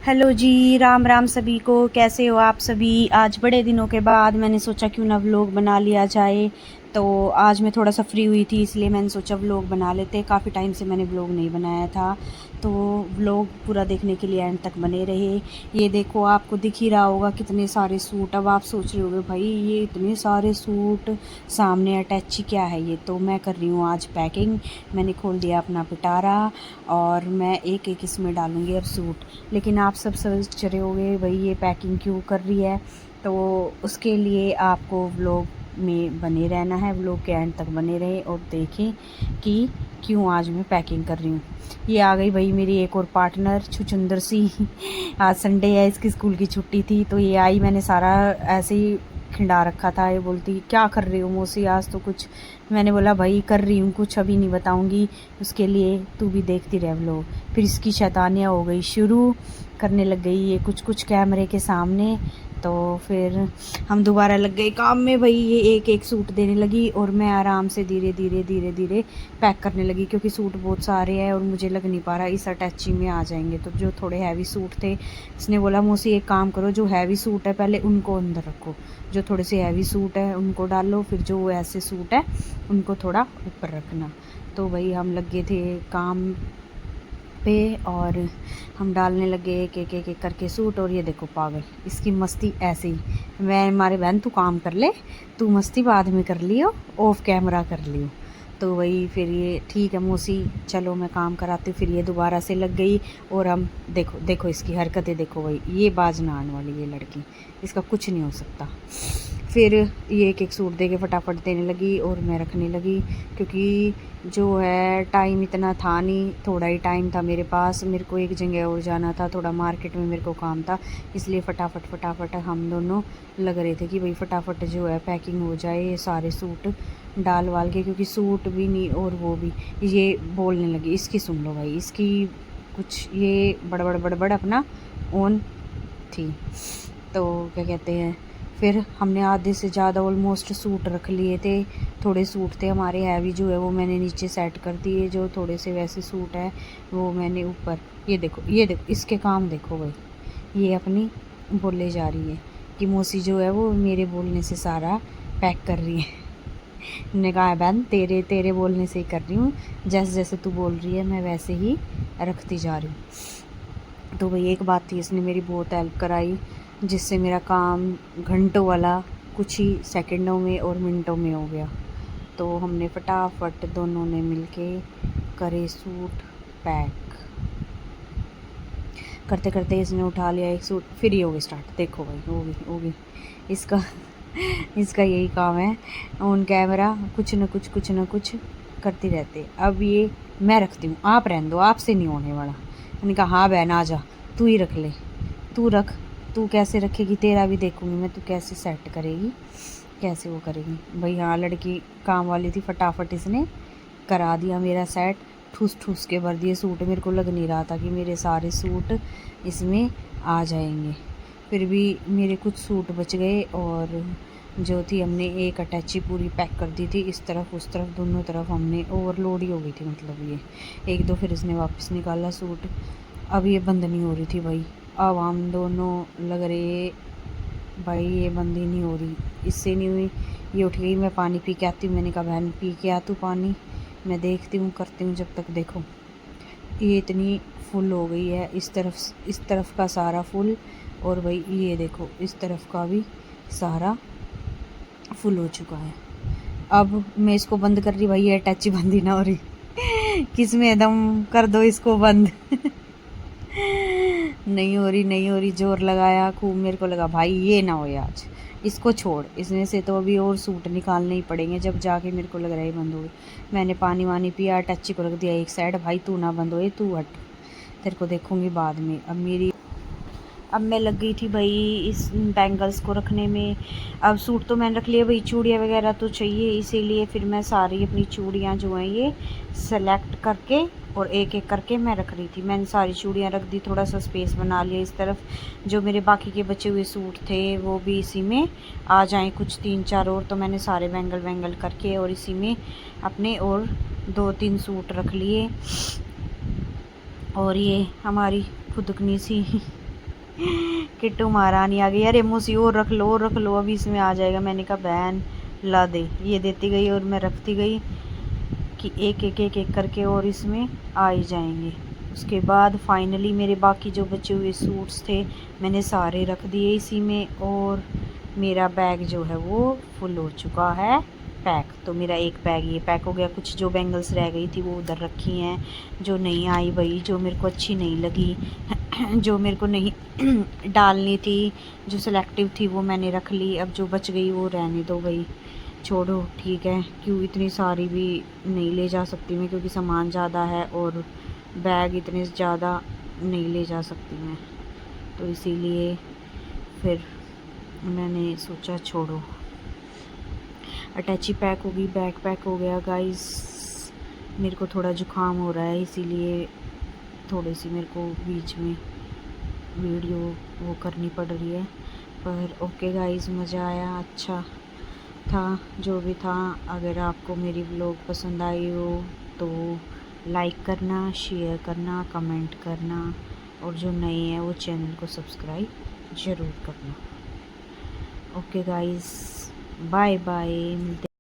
Hello जी, राम राम सभी को। कैसे हो आप सभी? आज बड़े दिनों के बाद मैंने सोचा क्यों ना व्लॉग बना लिया जाए। तो आज मैं थोड़ा सा फ्री हुई थी, इसलिए मैंने सोचा व्लॉग बना लेते। काफ़ी टाइम से मैंने व्लॉग नहीं बनाया था, तो व्लॉग पूरा देखने के लिए एंड तक बने रहे। ये देखो, आपको दिख ही रहा होगा कितने सारे सूट। अब आप सोच रहे होगे भाई ये इतने सारे सूट सामने अटैची क्या है ये। तो मैं कर रही हूँ आज पैकिंग। मैंने खोल दिया अपना पिटारा और मैं एक एक इसमें डालूँगी अब सूट। लेकिन आप सब सोच रहे होगे भाई ये पैकिंग क्यों कर रही है, तो उसके लिए आपको व्लॉग में बने रहना है। व्लॉग के एंड तक बने रहें और देखें कि क्यों आज मैं पैकिंग कर रही हूँ। ये आ गई भाई मेरी एक और पार्टनर छुचुंदर सी। आज संडे है, इसकी स्कूल की छुट्टी थी, तो ये आई। मैंने सारा ऐसे ही खिंडा रखा था। ये बोलती क्या कर रही हो मौसी आज तो कुछ। मैंने बोला भाई कर रही हूँ कुछ, अभी नहीं बताऊँगी, उसके लिए तू भी देखती रह व्लॉग। फिर इसकी शैतानियाँ हो गई शुरू, करने लग गई ये कुछ कुछ कैमरे के सामने। तो फिर हम दोबारा लग गए काम में भाई। ये एक एक सूट देने लगी और मैं आराम से धीरे धीरे धीरे धीरे पैक करने लगी, क्योंकि सूट बहुत सारे हैं और मुझे लग नहीं पा रहा इस अटैची में आ जाएंगे। तो जो थोड़े हैवी सूट थे, इसने बोला मौसी एक काम करो, जो हैवी सूट है पहले उनको अंदर रखो, जो थोड़े से हैवी सूट है उनको डालो, फिर जो ऐसे सूट है उनको थोड़ा ऊपर रखना। तो भाई हम लग गए थे काम पे और हम डालने लगे एक एक एक एक करके सूट। और ये देखो पागल, इसकी मस्ती ऐसे ही। मैं हमारे बहन तू काम कर ले, तू मस्ती बाद में कर लियो, ऑफ कैमरा कर लियो। तो वही फिर ये ठीक है मौसी चलो मैं काम कराती हूँ। फिर ये दोबारा से लग गई और हम देखो देखो इसकी हरकतें देखो भाई। ये बाज ना आने वाली ये लड़की, इसका कुछ नहीं हो सकता। फिर ये एक एक सूट दे के फटाफट देने लगी और मैं रखने लगी, क्योंकि जो है टाइम इतना था नहीं, थोड़ा ही टाइम था मेरे पास। मेरे को एक जगह और जाना था, थोड़ा मार्केट में मेरे को काम था, इसलिए फटाफट फटाफट हम दोनों लग रहे थे कि भाई फटाफट जो है पैकिंग हो जाए ये सारे सूट डाल वाल के। क्योंकि सूट भी नहीं और वो भी। ये बोलने लगी, इसकी सुन लो भाई, इसकी कुछ ये बड़बड़ बड़बड़ अपना ओन थी। तो क्या कहते हैं, फिर हमने आधे से ज़्यादा ऑलमोस्ट सूट रख लिए थे। थोड़े सूट थे हमारे हैवी, जो है वो मैंने नीचे सेट कर दिए। जो थोड़े से वैसे सूट है वो मैंने ऊपर। ये देखो ये देखो इसके काम देखो भाई। ये अपनी बोले जा रही है कि मौसी जो है वो मेरे बोलने से सारा पैक कर रही है। मैंने कहा बहन तेरे तेरे बोलने से ही कर रही हूँ, जैसे जैसे तू बोल रही है मैं वैसे ही रखती जा रही हूँ। तो भाई एक बात थी, इसने मेरी बहुत हेल्प कराई, जिससे मेरा काम घंटों वाला कुछ ही सेकंडों में और मिनटों में हो गया। तो हमने फटाफट दोनों ने मिलके करे सूट पैक। करते करते इसने उठा लिया एक सूट, फिर ये हो गई स्टार्ट। देखो भाई होगी इसका। इसका यही काम है, ऑन कैमरा कुछ न कुछ करती रहते। अब ये मैं रखती हूँ, आप रहने दो, आपसे नहीं होने वाला। मैंने कहा हाँ बहन आ जा, तू ही रख ले, तू रख। तू कैसे रखेगी तेरा भी देखूँगी मैं, तू कैसे सेट करेगी, कैसे वो करेगी। भाई हाँ लड़की काम वाली थी, फटाफट इसने करा दिया मेरा सेट। ठूस ठूस के भर दिए सूट। मेरे को लग नहीं रहा था कि मेरे सारे सूट इसमें आ जाएंगे, फिर भी मेरे कुछ सूट बच गए। और जो थी हमने एक अटैची पूरी पैक कर दी थी, इस तरफ उस तरफ दोनों तरफ हमने ओवरलोड ही हो गई थी। मतलब ये एक दो फिर इसने वापस निकाला सूट। अब ये बंद नहीं हो रही थी भाई। अब हम दोनों लग रहे भाई ये बंद ही नहीं हो रही, इससे नहीं हुई। ये उठ गई, मैं पानी पी के आती हूँ। मैंने कहा बहन पी के आ तू पानी, मैं देखती हूँ करती हूँ जब तक। देखो ये इतनी फुल हो गई है, इस तरफ का सारा फुल, और भाई ये देखो इस तरफ का भी सारा फुल हो चुका है। अब मैं इसको बंद कर रही भाई, ये अटैची बंद ही ना हो रही। किस में दम कर दो इसको बंद। नहीं हो रही, जोर लगाया खूब। मेरे को लगा भाई ये ना हो आज, इसको छोड़, इसमें से तो अभी और सूट निकालने ही पड़ेंगे। जब जाके मेरे को लग रहा है बंद हो गई। मैंने पानी वानी पिया, टच्ची को रख दिया एक साइड। भाई तू ना बंद होए, तू हट, तेरे को देखूँगी बाद में। अब मैं लग गई थी भाई इस बैंगल्स को रखने में। अब सूट तो मैंने रख लिया भाई, चूड़ियाँ वगैरह तो चाहिए, इसीलिए फिर मैं सारी अपनी चूड़ियाँ जो हैं ये सेलेक्ट करके और एक एक करके मैं रख रही थी। मैंने सारी चूड़ियाँ रख दी, थोड़ा सा स्पेस बना लिया इस तरफ। जो मेरे बाकी के बचे हुए सूट थे वो भी इसी में आ जाएँ, कुछ 3-4 और। तो मैंने सारे बैंगल करके और इसी में अपने और 2-3 सूट रख लिए। और ये हमारी फुदकनी सी किट्टू महारानी आ गई, अरे मूसी और रख लो और रख लो, अभी इसमें आ जाएगा। मैंने कहा बहन ला दे, ये देती गई और मैं रखती गई कि एक एक एक एक करके और इसमें आ ही जाएंगे। उसके बाद फाइनली मेरे बाकी जो बचे हुए सूट्स थे मैंने सारे रख दिए इसी में, और मेरा बैग जो है वो फुल हो चुका है पैक। तो मेरा एक बैग ये पैक हो गया। कुछ जो बैंगल्स रह गई थी वो उधर रखी हैं, जो नहीं आई भाई, जो मेरे को अच्छी नहीं लगी जो मेरे को नहीं डालनी थी, जो सिलेक्टिव थी वो मैंने रख ली। अब जो बच गई वो रहने दो भाई, छोड़ो ठीक है। क्यों इतनी सारी भी नहीं ले जा सकती मैं, क्योंकि सामान ज़्यादा है और बैग इतने ज़्यादा नहीं ले जा सकती मैं, तो इसीलिए फिर मैंने सोचा छोड़ो। अटैची पैक होगी, बैग पैक हो गया गाइस। मेरे को थोड़ा जुकाम हो रहा है, इसीलिए थोड़ी सी मेरे को बीच में वीडियो वो करनी पड़ रही है, पर ओके गाइस, मज़ा आया, अच्छा था जो भी था। अगर आपको मेरी व्लॉग पसंद आई हो तो लाइक करना, शेयर करना, कमेंट करना, और जो नए हैं वो चैनल को सब्सक्राइब ज़रूर करना। ओके गाइस, बाय बाय, मिलते